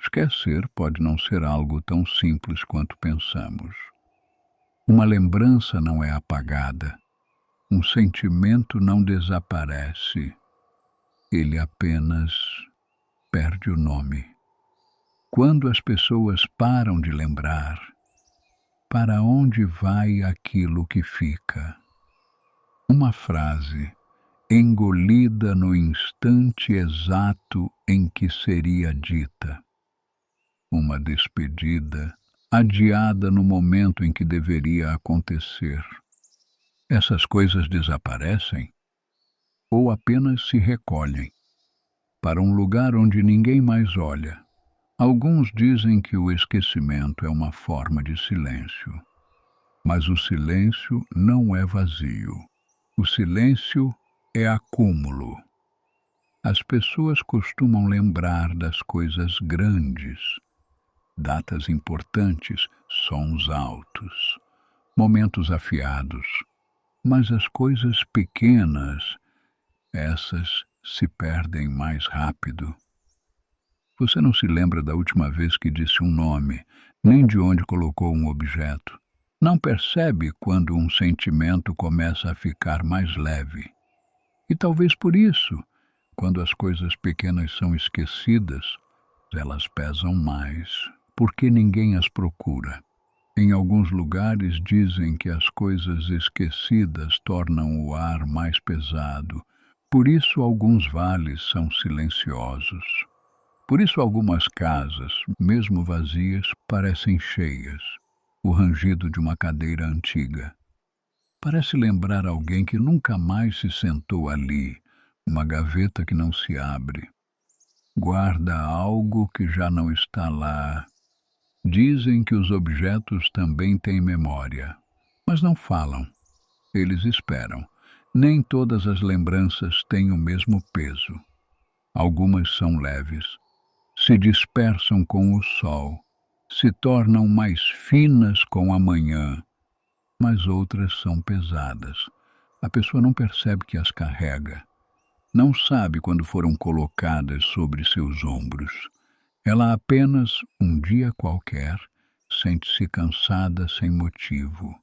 Esquecer pode não ser algo tão simples quanto pensamos. Uma lembrança não é apagada, um sentimento não desaparece, ele apenas perde o nome. Quando as pessoas param de lembrar, para onde vai aquilo que fica? Uma frase engolida no instante exato em que seria dita. Uma despedida adiada no momento em que deveria acontecer. Essas coisas desaparecem ou apenas se recolhem para um lugar onde ninguém mais olha. Alguns dizem que o esquecimento é uma forma de silêncio, mas o silêncio não é vazio. O silêncio é acúmulo. As pessoas costumam lembrar das coisas grandes, datas importantes, sons altos, momentos afiados, mas as coisas pequenas, essas se perdem mais rápido. Você não se lembra da última vez que disse um nome, nem de onde colocou um objeto. Não percebe quando um sentimento começa a ficar mais leve. E talvez por isso, quando as coisas pequenas são esquecidas, elas pesam mais, porque ninguém as procura. Em alguns lugares dizem que as coisas esquecidas tornam o ar mais pesado. Por isso alguns vales são silenciosos. Por isso algumas casas, mesmo vazias, parecem cheias. O rangido de uma cadeira antiga parece lembrar alguém que nunca mais se sentou ali, uma gaveta que não se abre. Guarda algo que já não está lá. Dizem que os objetos também têm memória, mas não falam. Eles esperam. Nem todas as lembranças têm o mesmo peso. Algumas são leves, se dispersam com o sol, se tornam mais finas com a manhã, mas outras são pesadas. A pessoa não percebe que as carrega. Não sabe quando foram colocadas sobre seus ombros. Ela apenas, um dia qualquer, sente-se cansada sem motivo.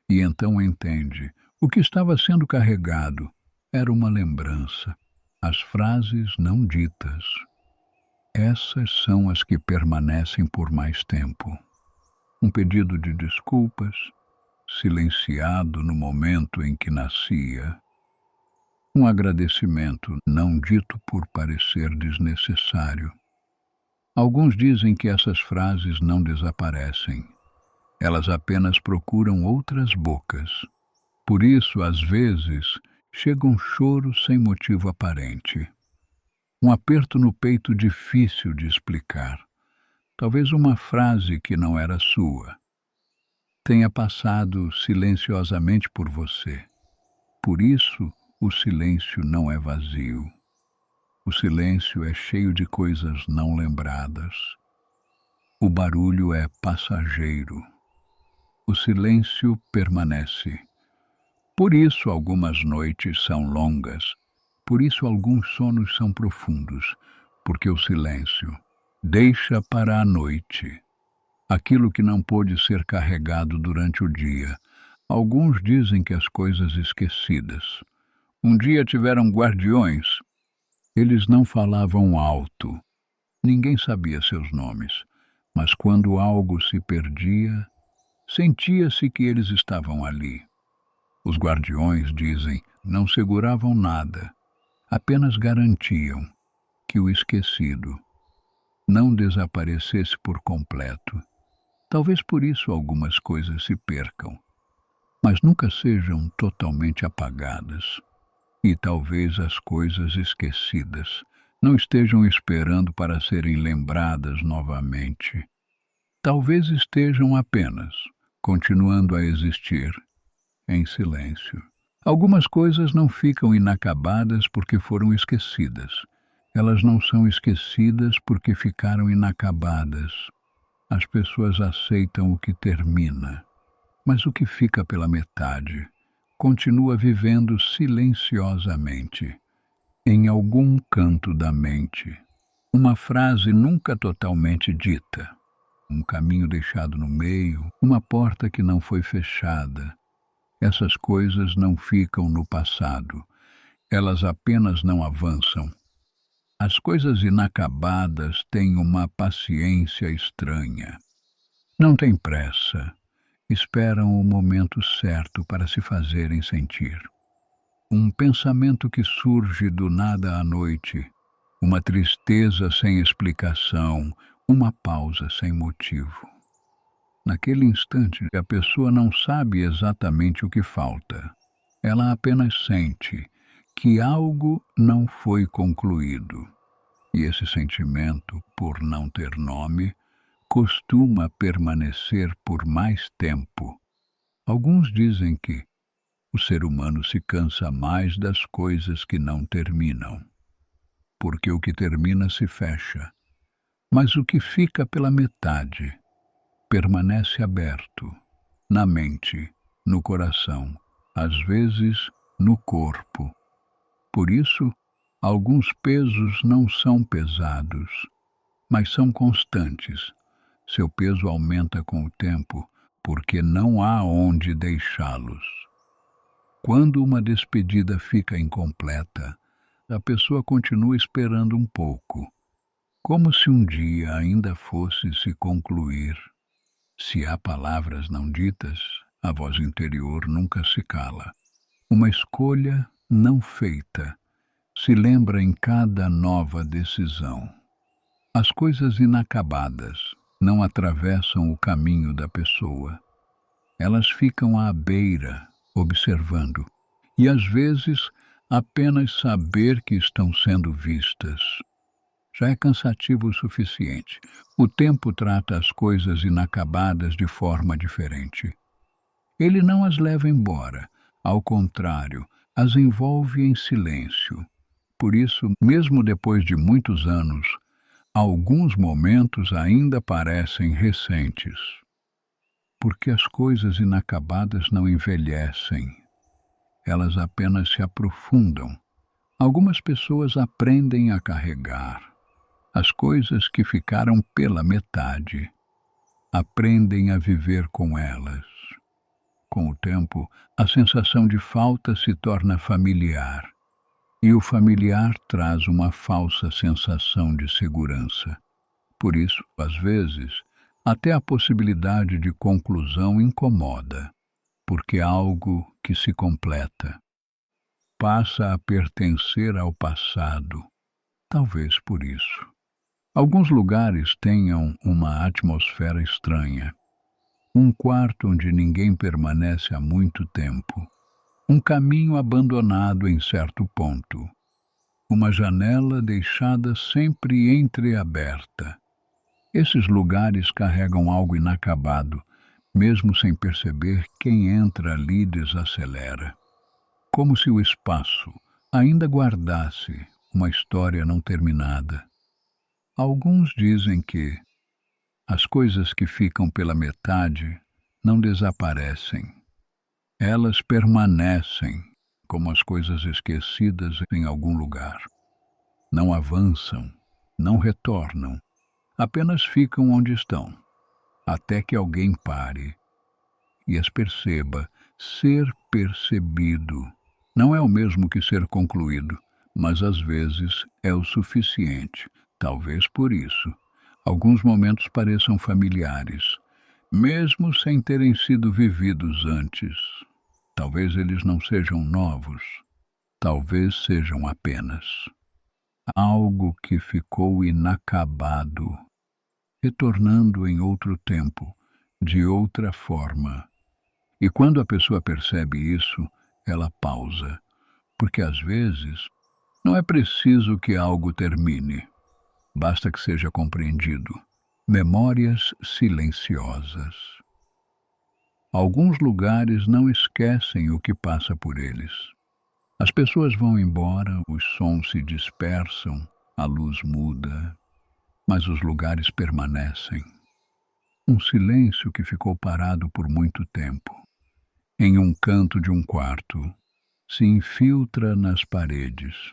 E então entende, o que estava sendo carregado era uma lembrança. As frases não ditas. Essas são as que permanecem por mais tempo. Um pedido de desculpas, silenciado no momento em que nascia. Um agradecimento não dito por parecer desnecessário. Alguns dizem que essas frases não desaparecem. Elas apenas procuram outras bocas. Por isso, às vezes, chega um choro sem motivo aparente. Um aperto no peito difícil de explicar. Talvez uma frase que não era sua tenha passado silenciosamente por você. Por isso, o silêncio não é vazio. O silêncio é cheio de coisas não lembradas. O barulho é passageiro. O silêncio permanece. Por isso algumas noites são longas. Por isso alguns sonos são profundos. Porque o silêncio deixa para a noite aquilo que não pôde ser carregado durante o dia. Alguns dizem que as coisas esquecidas. Um dia tiveram guardiões. Eles não falavam alto. Ninguém sabia seus nomes. Mas quando algo se perdia, sentia-se que eles estavam ali. Os guardiões, dizem, não seguravam nada. Apenas garantiam que o esquecido não desaparecesse por completo. Talvez por isso algumas coisas se percam, mas nunca sejam totalmente apagadas. E talvez as coisas esquecidas não estejam esperando para serem lembradas novamente. Talvez estejam apenas continuando a existir em silêncio. Algumas coisas não ficam inacabadas porque foram esquecidas. Elas não são esquecidas porque ficaram inacabadas. As pessoas aceitam o que termina, mas o que fica pela metade continua vivendo silenciosamente em algum canto da mente. Uma frase nunca totalmente dita, um caminho deixado no meio, uma porta que não foi fechada. Essas coisas não ficam no passado, elas apenas não avançam. As coisas inacabadas têm uma paciência estranha. Não têm pressa, esperam o momento certo para se fazerem sentir. Um pensamento que surge do nada à noite, uma tristeza sem explicação, uma pausa sem motivo. Naquele instante, a pessoa não sabe exatamente o que falta. Ela apenas sente que algo não foi concluído. E esse sentimento, por não ter nome, costuma permanecer por mais tempo. Alguns dizem que o ser humano se cansa mais das coisas que não terminam, porque o que termina se fecha, mas o que fica pela metade permanece aberto, na mente, no coração, às vezes no corpo. Por isso, alguns pesos não são pesados, mas são constantes. Seu peso aumenta com o tempo, porque não há onde deixá-los. Quando uma despedida fica incompleta, a pessoa continua esperando um pouco, como se um dia ainda fosse se concluir. Se há palavras não ditas, a voz interior nunca se cala. Uma escolha não feita se lembra em cada nova decisão. As coisas inacabadas não atravessam o caminho da pessoa. Elas ficam à beira, observando, e às vezes apenas saber que estão sendo vistas já é cansativo o suficiente. O tempo trata as coisas inacabadas de forma diferente. Ele não as leva embora, ao contrário, as envolve em silêncio. Por isso, mesmo depois de muitos anos, alguns momentos ainda parecem recentes. Porque as coisas inacabadas não envelhecem, elas apenas se aprofundam. Algumas pessoas aprendem a carregar as coisas que ficaram pela metade, aprendem a viver com elas. Com o tempo, a sensação de falta se torna familiar, e o familiar traz uma falsa sensação de segurança. Por isso, às vezes, até a possibilidade de conclusão incomoda, porque algo que se completa passa a pertencer ao passado, talvez por isso. Alguns lugares tenham uma atmosfera estranha. Um quarto onde ninguém permanece há muito tempo. Um caminho abandonado em certo ponto. Uma janela deixada sempre entreaberta. Esses lugares carregam algo inacabado, mesmo sem perceber, quem entra ali desacelera. Como se o espaço ainda guardasse uma história não terminada. Alguns dizem que as coisas que ficam pela metade não desaparecem. Elas permanecem como as coisas esquecidas em algum lugar. Não avançam, não retornam, apenas ficam onde estão, até que alguém pare e as perceba. Ser percebido não é o mesmo que ser concluído, mas às vezes é o suficiente. Talvez por isso, alguns momentos pareçam familiares, mesmo sem terem sido vividos antes. Talvez eles não sejam novos, talvez sejam apenas algo que ficou inacabado, retornando em outro tempo, de outra forma. E quando a pessoa percebe isso, ela pausa, porque às vezes não é preciso que algo termine. Basta que seja compreendido. Memórias silenciosas. Alguns lugares não esquecem o que passa por eles. As pessoas vão embora, os sons se dispersam, a luz muda, mas os lugares permanecem. Um silêncio que ficou parado por muito tempo. Em um canto de um quarto, se infiltra nas paredes.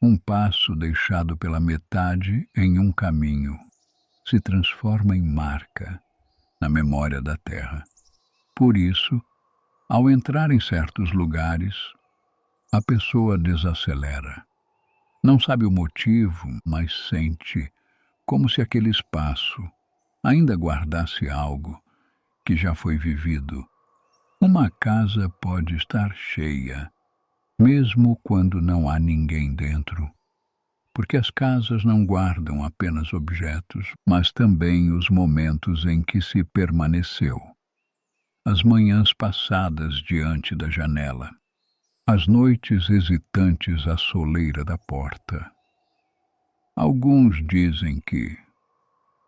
Um passo deixado pela metade em um caminho se transforma em marca na memória da terra. Por isso, ao entrar em certos lugares, a pessoa desacelera. Não sabe o motivo, mas sente como se aquele espaço ainda guardasse algo que já foi vivido. Uma casa pode estar cheia, mesmo quando não há ninguém dentro, porque as casas não guardam apenas objetos, mas também os momentos em que se permaneceu. As manhãs passadas diante da janela, as noites hesitantes à soleira da porta. Alguns dizem que,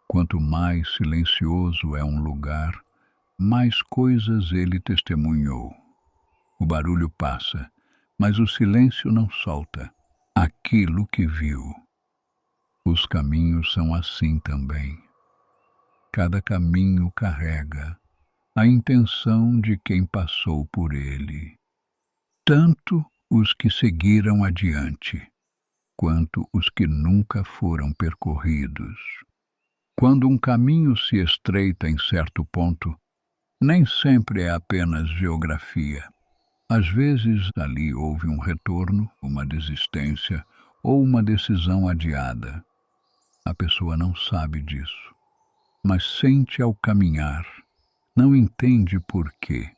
quanto mais silencioso é um lugar, mais coisas ele testemunhou. O barulho passa, mas o silêncio não solta aquilo que viu. Os caminhos são assim também. Cada caminho carrega a intenção de quem passou por ele, tanto os que seguiram adiante, quanto os que nunca foram percorridos. Quando um caminho se estreita em certo ponto, nem sempre é apenas geografia. Às vezes ali houve um retorno, uma desistência ou uma decisão adiada. A pessoa não sabe disso, mas sente ao caminhar, não entende por quê.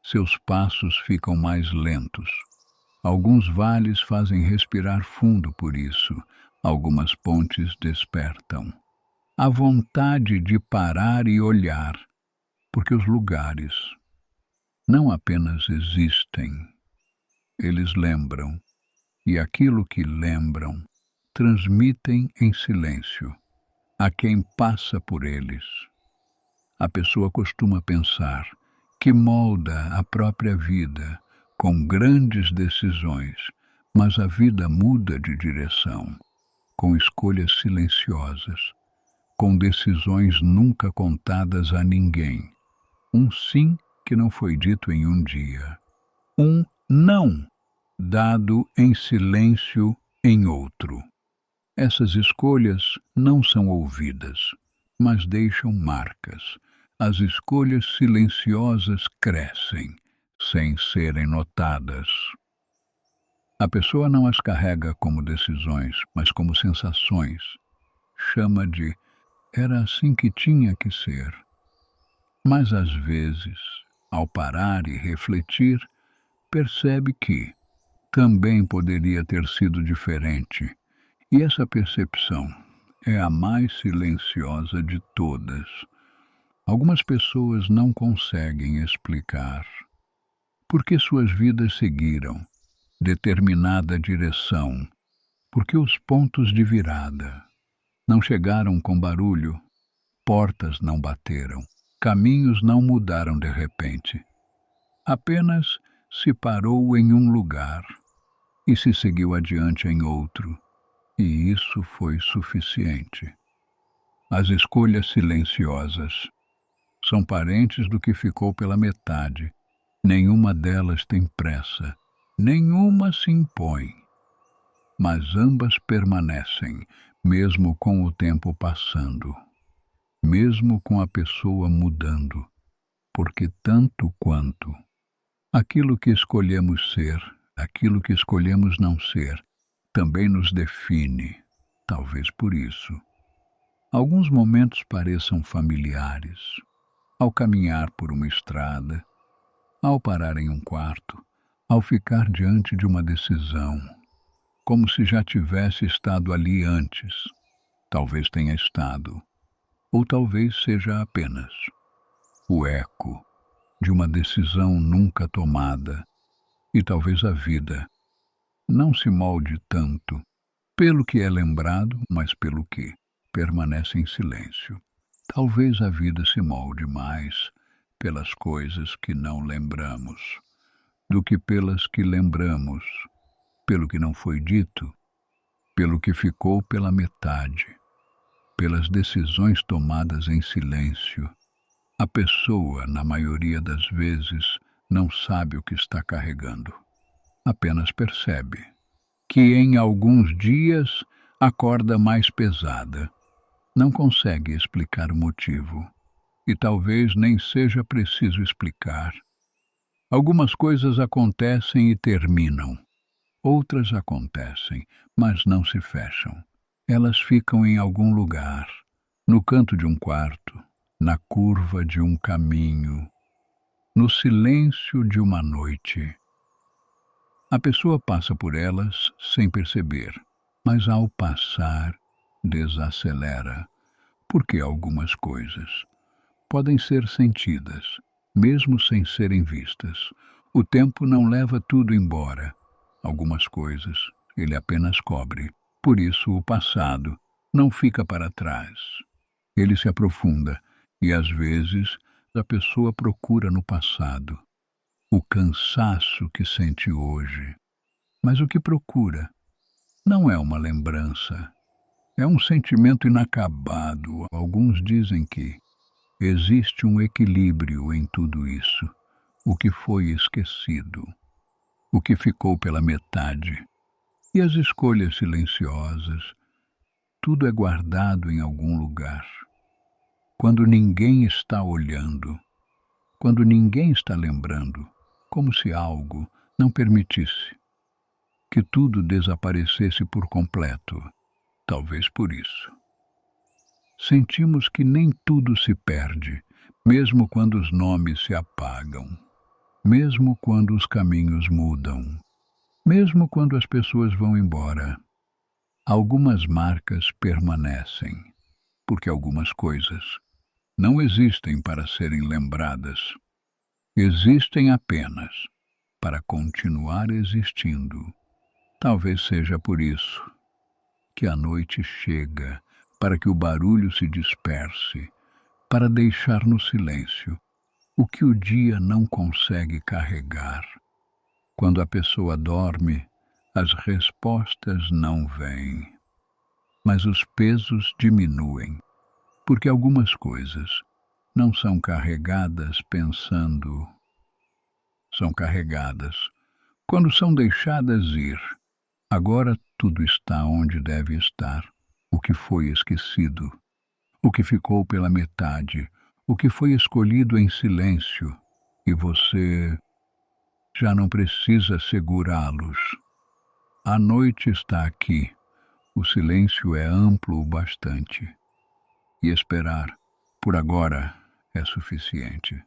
Seus passos ficam mais lentos. Alguns vales fazem respirar fundo por isso, algumas pontes despertam a vontade de parar e olhar, porque os lugares não apenas existem, eles lembram, e aquilo que lembram transmitem em silêncio a quem passa por eles. A pessoa costuma pensar que molda a própria vida com grandes decisões, mas a vida muda de direção, com escolhas silenciosas, com decisões nunca contadas a ninguém. Um sim que não foi dito em um dia. Um não dado em silêncio em outro. Essas escolhas não são ouvidas, mas deixam marcas. As escolhas silenciosas crescem, sem serem notadas. A pessoa não as carrega como decisões, mas como sensações. Chama de "era assim que tinha que ser". Mas às vezes, ao parar e refletir, percebe que também poderia ter sido diferente. E essa percepção é a mais silenciosa de todas. Algumas pessoas não conseguem explicar por que suas vidas seguiram determinada direção, porque os pontos de virada não chegaram com barulho, portas não bateram, caminhos não mudaram de repente. Apenas se parou em um lugar e se seguiu adiante em outro, e isso foi suficiente. As escolhas silenciosas são parentes do que ficou pela metade. Nenhuma delas tem pressa, nenhuma se impõe, mas ambas permanecem, mesmo com o tempo passando, mesmo com a pessoa mudando, porque tanto quanto aquilo que escolhemos ser, aquilo que escolhemos não ser, também nos define, talvez por isso. Alguns momentos pareçam familiares, ao caminhar por uma estrada, ao parar em um quarto, ao ficar diante de uma decisão, como se já tivesse estado ali antes. Talvez tenha estado, ou talvez seja apenas o eco de uma decisão nunca tomada, e talvez a vida não se molde tanto pelo que é lembrado, mas pelo que permanece em silêncio. Talvez a vida se molde mais pelas coisas que não lembramos, do que pelas que lembramos, pelo que não foi dito, pelo que ficou pela metade, pelas decisões tomadas em silêncio. A pessoa, na maioria das vezes, não sabe o que está carregando, apenas percebe. que em alguns dias acorda mais pesada. Não consegue explicar o motivo. E talvez nem seja preciso explicar. Algumas coisas acontecem e terminam. Outras acontecem, mas não se fecham. Elas ficam em algum lugar, no canto de um quarto, na curva de um caminho, no silêncio de uma noite. A pessoa passa por elas sem perceber, mas ao passar, desacelera, porque algumas coisas podem ser sentidas, mesmo sem serem vistas. O tempo não leva tudo embora. Algumas coisas ele apenas cobre. Por isso o passado não fica para trás. Ele se aprofunda e às vezes a pessoa procura no passado o cansaço que sente hoje. Mas o que procura não é uma lembrança, é um sentimento inacabado. Alguns dizem que existe um equilíbrio em tudo isso, o que foi esquecido, o que ficou pela metade, e as escolhas silenciosas, tudo é guardado em algum lugar. Quando ninguém está olhando, quando ninguém está lembrando, como se algo não permitisse que tudo desaparecesse por completo. Talvez por isso sentimos que nem tudo se perde, mesmo quando os nomes se apagam, mesmo quando os caminhos mudam, mesmo quando as pessoas vão embora. Algumas marcas permanecem, porque algumas coisas não existem para serem lembradas, existem apenas para continuar existindo. Talvez seja por isso que a noite chega, para que o barulho se disperse, para deixar no silêncio o que o dia não consegue carregar. Quando a pessoa dorme, as respostas não vêm, mas os pesos diminuem, porque algumas coisas não são carregadas pensando, são carregadas quando são deixadas ir. Agora tudo está onde deve estar, o que foi esquecido, o que ficou pela metade, o que foi escolhido em silêncio, e você já não precisa segurá-los. A noite está aqui, o silêncio é amplo o bastante, e esperar, por agora, é suficiente.